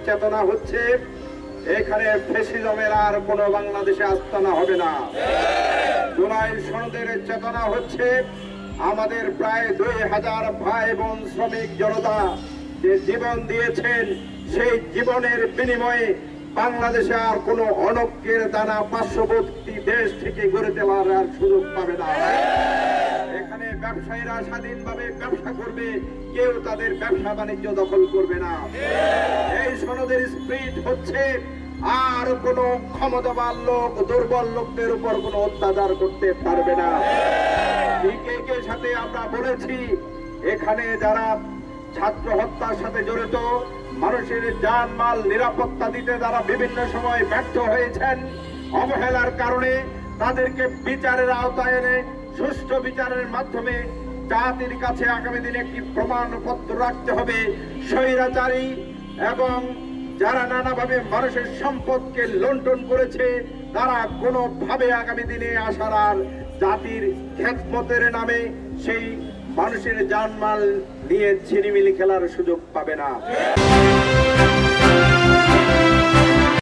চেতনা হচ্ছে এখানে ফ্যাসিজমের আর কোনো বাংলাদেশে আস্তানা হবে না। জুলাই সনদের চেতনা হচ্ছে আমাদের প্রায় 2000 ভাই বোন শ্রমিক জনতা যে জীবন দিয়েছেন, সেই জীবনের বিনিময়ে বাংলাদেশে আর কোনো অনৈক্যের দানা পার্শ্ববর্তী দেশ থেকে গড়ে তোলার আর সুযোগ পাবে না। এখানে ব্যবসায়ীরা স্বাধীনভাবে ব্যবসা করবে, কেউ তাদের ব্যবসা বাণিজ্য দখল করবে না। এই সনদের স্পিরিট হচ্ছে আর কোনো ক্ষমতাবান লোক দুর্বল লোকদের উপর কোনো অত্যাচার করতে পারবে না। পিকেকের সাথে আমরা বলেছি, এখানে যারা ছাত্র হত্যার সাথে জড়িত, মানুষের জানমাল নিরাপত্তা দিতে যারা বিভিন্ন সময় ব্যর্থ হয়েছেন, অবহেলার কারণে তাদেরকে বিচারের আওতায় এনে সুষ্ঠু বিচারের মাধ্যমে জাতির কাছে আগামী দিনে একটি প্রমাণপত্র রাখতে হবে। স্বৈরাচারী এবং যারা নানাভাবে মানুষের সম্পদকে লুণ্ঠন করেছে, তারা কোনোভাবে আগামী দিনে আসার আর জাতির খেদমতের নামে সেই মানুষের জানমাল নিয়ে ছিনিমিনি খেলার সুযোগ পাবে না।